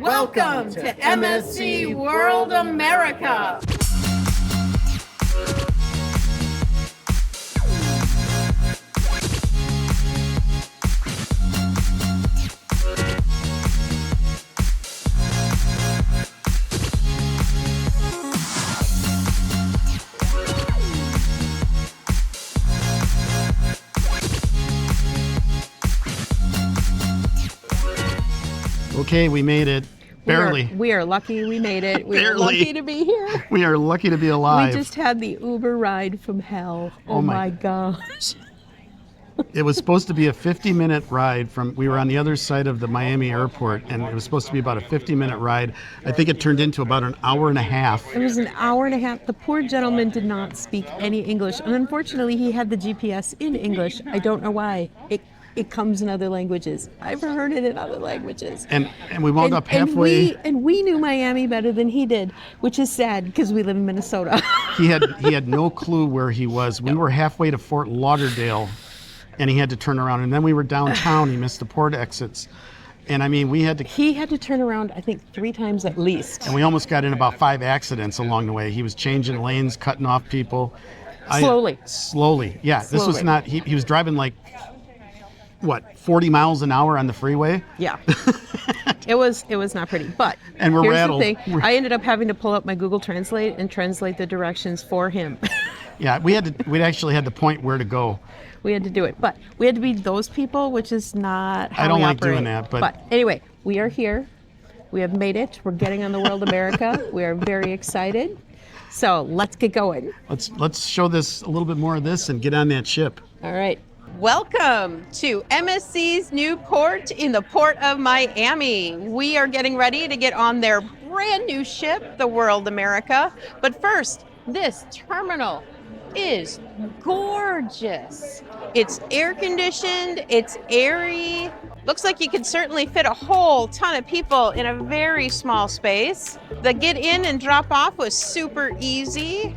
Welcome to MSC World America. Okay, we made it. Barely. We are lucky we made it. We are Barely. lucky to be here. We are lucky to be alive. We just had the Uber ride from hell. Oh my gosh. It was supposed to be a 50-minute ride we were on the other side of the Miami airport, and it was supposed to be about a 50-minute ride. I think it turned into about an hour and a half. It was an hour and a half. The poor gentleman did not speak any English, and unfortunately he had the GPS in English. I don't know why. It comes in other languages. I've heard it in other languages. And we wound up halfway. And we knew Miami better than he did, which is sad because we live in Minnesota. He had no clue where he was. We were halfway to Fort Lauderdale, and he had to turn around. And then we were downtown. He missed the port exits. And I mean, He had to turn around, I think, 3 times at least. And we almost got in about 5 accidents along the way. He was changing lanes, cutting off people. Slowly. Yeah, this was not, he was driving like, 40 miles an hour on the freeway? Yeah. It was not pretty. But and we're here's rattled. The thing. I ended up having to pull up my Google Translate and translate the directions for him. Yeah, we actually had to point where to go. We had to do it. But we had to be those people, which is not how I don't we like operate. doing that. But anyway, we are here. We have made it. We're getting on the World America. We are very excited. So let's get going. Let's show this a little bit more of this and get on that ship. All right. Welcome to MSC's new port in the Port of Miami. We are getting ready to get on their brand new ship, the World America. But first, this terminal is gorgeous. It's air conditioned, it's airy. Looks like you could certainly fit a whole ton of people in a very small space. The get in and drop off was super easy.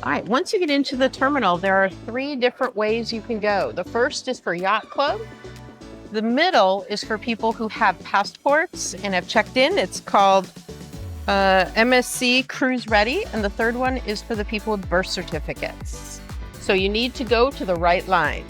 All right, once you get into the terminal, there are 3 different ways you can go. The first is for Yacht Club. The middle is for people who have passports and have checked in. It's called MSC Cruise Ready. And the third one is for the people with birth certificates. So you need to go to the right line.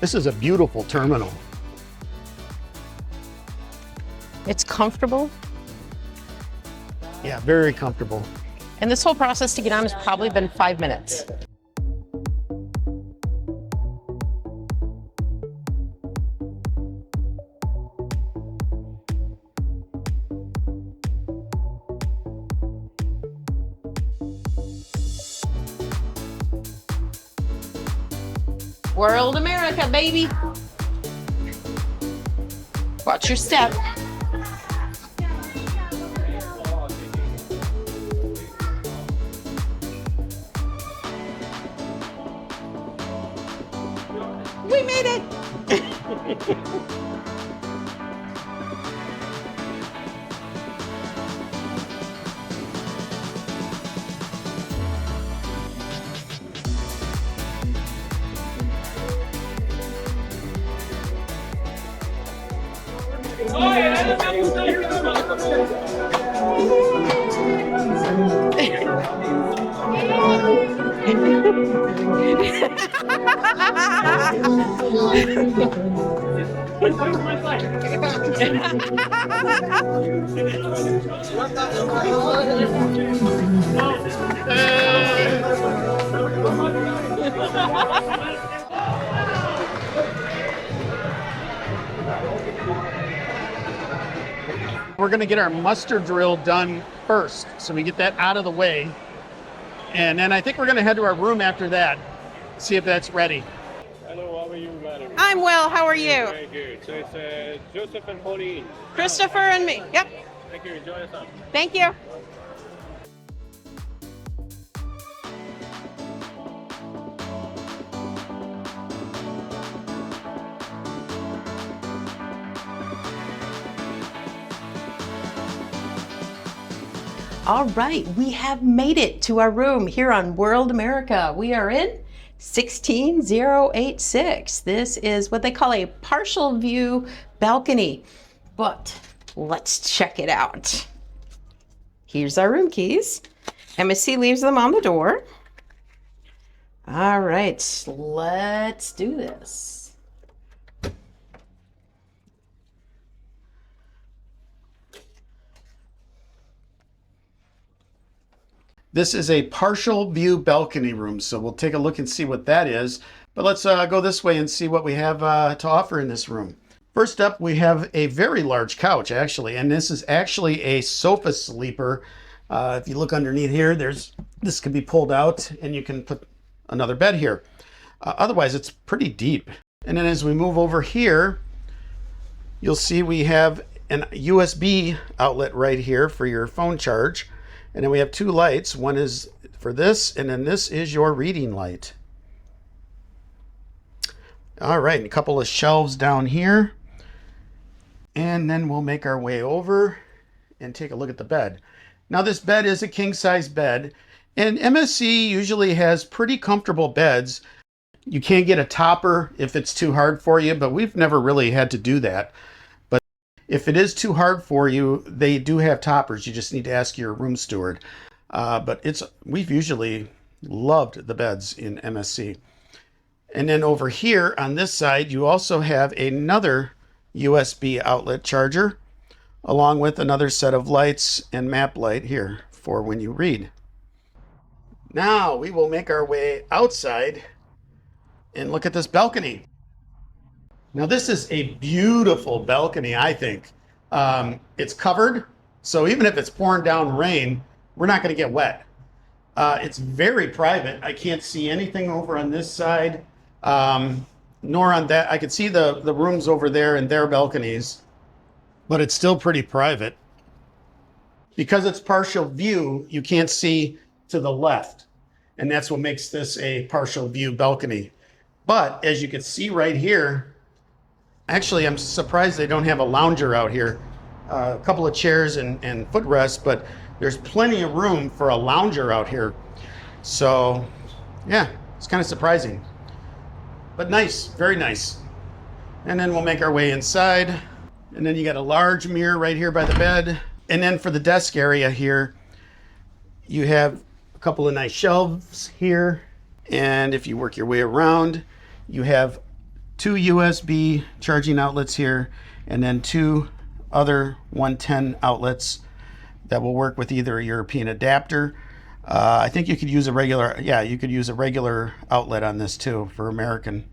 This is a beautiful terminal. It's comfortable. Yeah, very comfortable. And this whole process to get on has probably been 5 minutes. World America, baby. Watch your step. We made it. We're going to get our muster drill done first, so we get that out of the way. And then I think we're going to head to our room after that, see if that's ready. Hello, how are you, madam? I'm well. How are you? Very good. So it's Joseph and Pauline. Christopher and me. Yep. Thank you. Enjoy yourself. Thank you. All right, we have made it to our room here on World America. We are in 16086. This is what they call a partial view balcony, but let's check it out. Here's our room keys. MSC leaves them on the door. All right, let's do this. This is a partial view balcony room, so we'll take a look and see what that is. But let's go this way and see what we have to offer in this room. First up, we have a very large couch, actually, and this is actually a sofa sleeper. If you look underneath here, this can be pulled out, and you can put another bed here. Otherwise, it's pretty deep. And then as we move over here, you'll see we have an USB outlet right here for your phone charge. And then we have two lights. One is for this, and then this is your reading light. All right, and a couple of shelves down here. And then we'll make our way over and take a look at the bed. Now this bed is a king-size bed, and MSC usually has pretty comfortable beds. You can't get a topper if it's too hard for you, but we've never really had to do that. If it is too hard for you, they do have toppers. You just need to ask your room steward. But we've usually loved the beds in MSC. And then over here on this side, you also have another USB outlet charger, along with another set of lights and map light here for when you read. Now we will make our way outside and look at this balcony. Now this is a beautiful balcony, I think. It's covered, so even if it's pouring down rain, we're not going to get wet. It's very private. I can't see anything over on this side, nor on that. I could see the rooms over there and their balconies, but it's still pretty private. Because it's partial view, you can't see to the left, and that's what makes this a partial view balcony. But as you can see right here, actually, I'm surprised they don't have a lounger out here. A couple of chairs and footrests, but there's plenty of room for a lounger out here. So, yeah, it's kind of surprising. But nice, very nice. And then we'll make our way inside. And then you got a large mirror right here by the bed. And then for the desk area here, you have a couple of nice shelves here. And if you work your way around, you have two USB charging outlets here, and then two other 110 outlets that will work with either a European adapter. I think you could use a regular outlet on this too for American.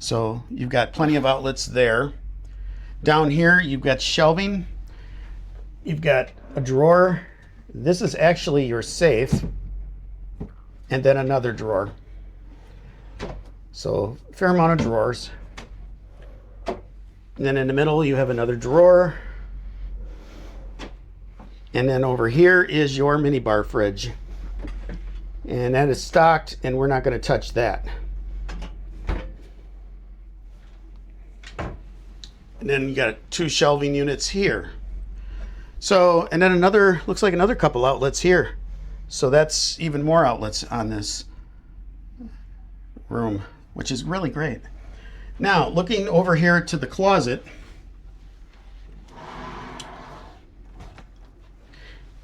So you've got plenty of outlets there. Down here, you've got shelving. You've got a drawer. This is actually your safe, and then another drawer. So a fair amount of drawers. And then in the middle, you have another drawer. And then over here is your minibar fridge. And that is stocked, and we're not going to touch that. And then you got two shelving units here. So, and then looks like another couple outlets here. So that's even more outlets on this room, which is really great. Now, looking over here to the closet,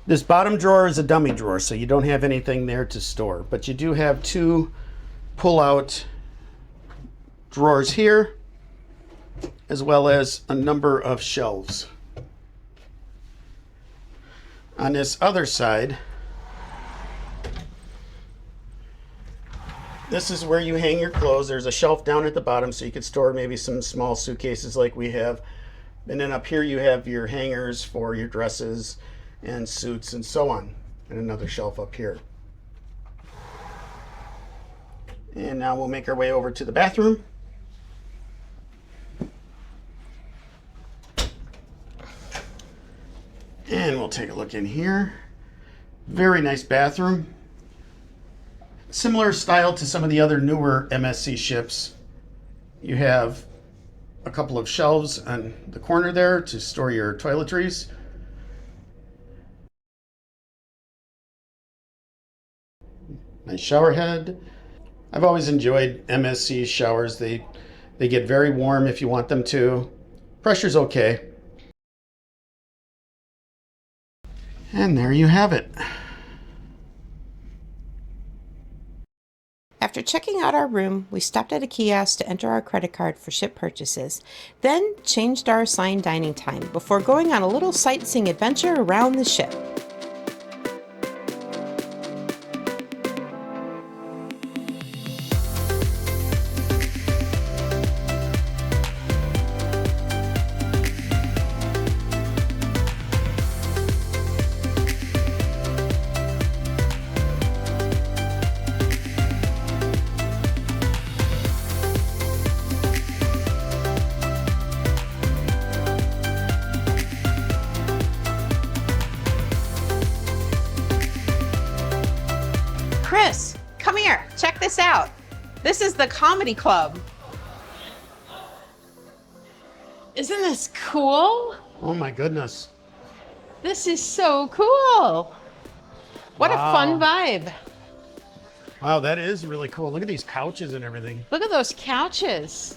this bottom drawer is a dummy drawer, so you don't have anything there to store, but you do have two pull-out drawers here, as well as a number of shelves. On this other side, this is where you hang your clothes. There's a shelf down at the bottom, so you could store maybe some small suitcases like we have. And then up here you have your hangers for your dresses and suits and so on. And another shelf up here. And now we'll make our way over to the bathroom. And we'll take a look in here. Very nice bathroom. Similar style to some of the other newer MSC ships. You have a couple of shelves on the corner there to store your toiletries. Nice shower head. I've always enjoyed MSC showers. They get very warm if you want them to. Pressure's okay. And there you have it. After checking out our room, we stopped at a kiosk to enter our credit card for ship purchases, then changed our assigned dining time before going on a little sightseeing adventure around the ship. Chris, come here. Check this out. This is the comedy club. Isn't this cool? Oh my goodness. This is so cool. What a Wow. fun vibe. Wow, that is really cool. Look at these couches and everything. Look at those couches.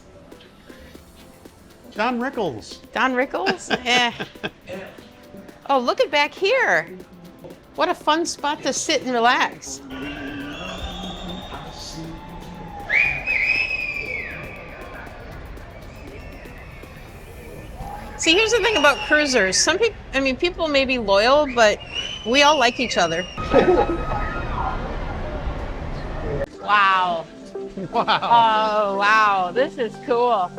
Don Rickles. Don Rickles? Oh, look at back here. What a fun spot to sit and relax. See, here's the thing about cruisers. Some people, people may be loyal, but we all like each other. Wow. Wow. Oh, wow. This is cool.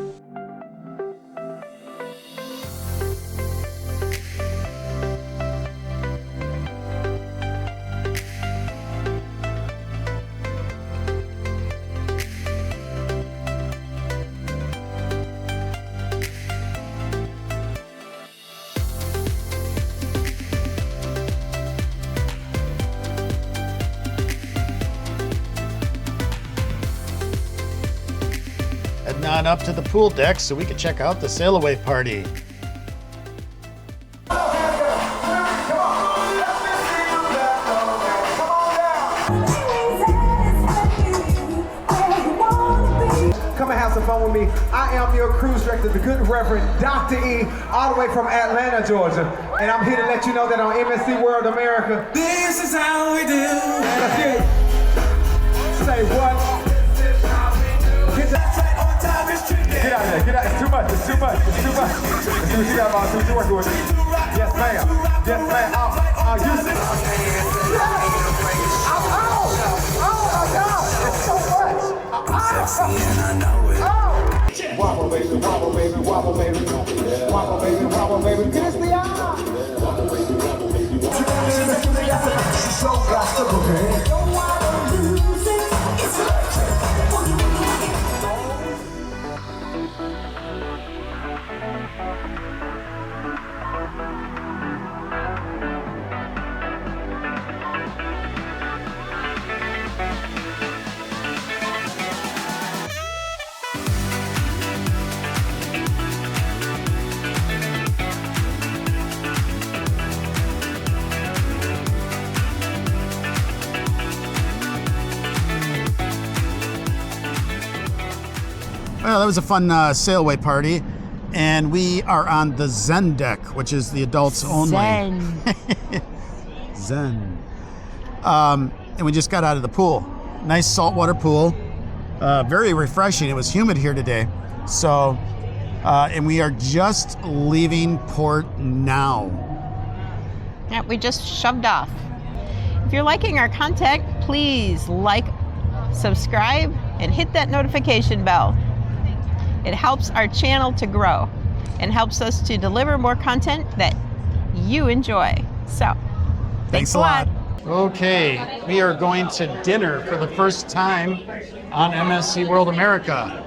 Heading on up to the pool deck so we can check out the SailAway party. Come and have some fun with me. I am your cruise director, the good Reverend Dr. E, all the way from Atlanta, Georgia. And I'm here to let you know that on MSC World America, This is how we do. let's get it. Say what? Get out of there. Get out. It's too much. It's too much. It's too much. Let's see what you got, boss. See what you're working with. Yes, ma'am. Yes, ma'am. Oh, you see? Oh, my God. It's so much. Sexy and I know it. Wobble, baby, wobble, baby, wobble, baby. Wobble, baby, wobble, baby. Kiss the eye. She's so gospel, man. Don't wanna lose it. It's electric. Well, that was a fun SailAway party. And we are on the Zen deck, which is the adults only. Zen. And we just got out of the pool. Nice saltwater pool. Very refreshing. It was humid here today. So, and we are just leaving port now. Yeah, we just shoved off. If you're liking our content, please like, subscribe, and hit that notification bell. It helps our channel to grow and helps us to deliver more content that you enjoy. So, thanks a lot. Okay, we are going to dinner for the first time on MSC World America.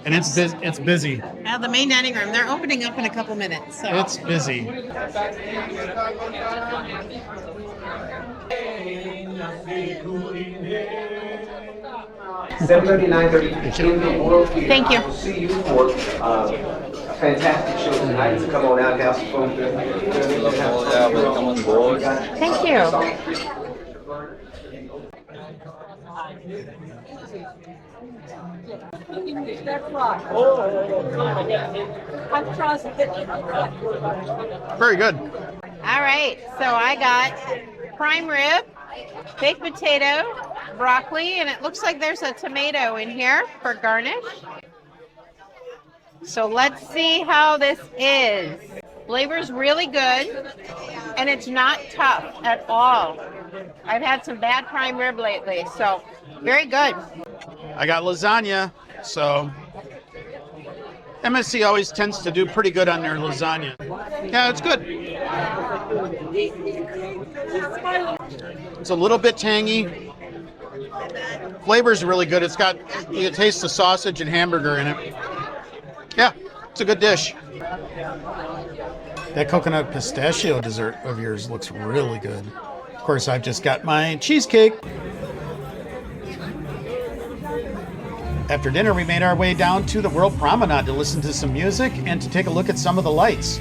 And it's busy. Now the main dining room, they're opening up in a couple minutes. So. It's busy. Thank you. I will see you for a fantastic show tonight. So come on out and have some fun. Thank you. Very good. All right, so I got prime rib, baked potato, broccoli, and it looks like there's a tomato in here for garnish. So let's see how this is. Flavor's really good, and it's not tough at all. I've had some bad prime rib lately, so very good. I got lasagna, so MSC always tends to do pretty good on their lasagna. Yeah, it's good. It's a little bit tangy. Flavor's really good. It's got, you can taste the sausage and hamburger in it. Yeah, it's a good dish. That coconut pistachio dessert of yours looks really good. Of course, I've just got my cheesecake. After dinner, we made our way down to the World Promenade to listen to some music and to take a look at some of the lights.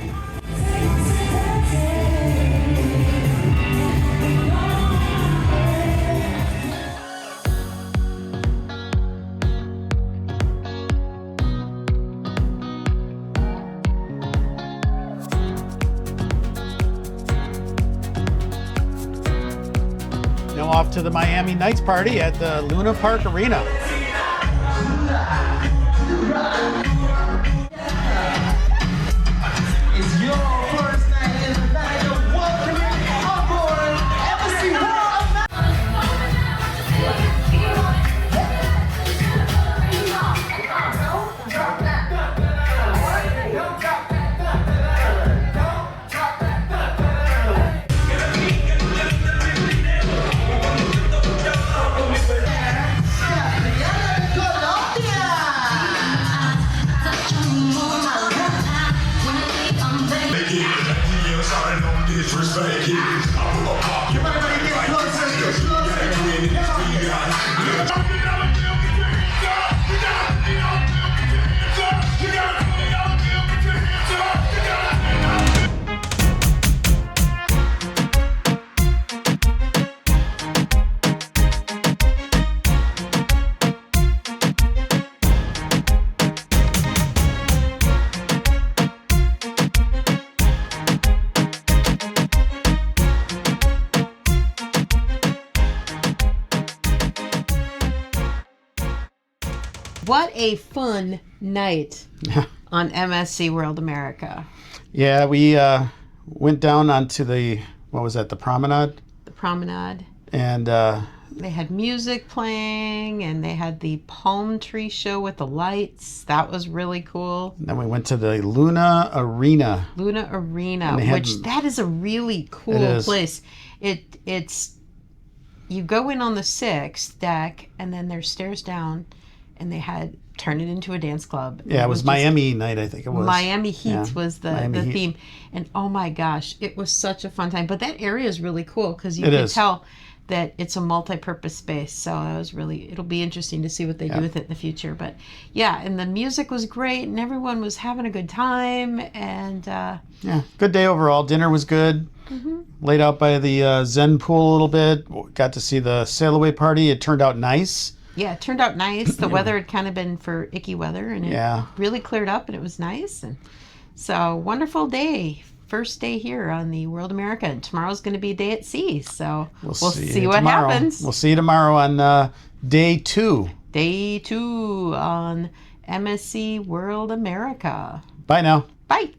Now off to the Miami Nights party at the Luna Park Arena. It's your first night in the night of welcome on board MSC World What a fun night on MSC World America. Yeah, we went down onto the, what was that, the promenade? The promenade. And They had music playing, and they had the palm tree show with the lights. That was really cool. then we went to the Luna Arena. Luna Arena, And they had- which that is a really cool It is. place. It's you go in on the 6th deck, and then there's stairs down, and they had turned it into a dance club. Yeah, it was just- Miami night, I think it was. Miami Heat Yeah, was the Miami Heat. theme. And oh my gosh, it was such a fun time. But that area is really cool because you It can is. tell that it's a multi-purpose space. So that was really, it'll be interesting to see what they do with it in the future. But yeah, and the music was great, and everyone was having a good time. And Yeah, good day overall. Dinner was good. Mm-hmm. Laid out by the Zen pool a little bit. Got to see the SailAway party. It turned out nice. yeah, it turned out nice. The weather had kind of been for icky weather, and it Yeah. really cleared up, and it was nice. And so wonderful day. First day here on the World America, and tomorrow's going to be a day at sea. So we'll see you what tomorrow. happens. We'll see you tomorrow on day 2. Day 2 on MSC World America. Bye now. Bye.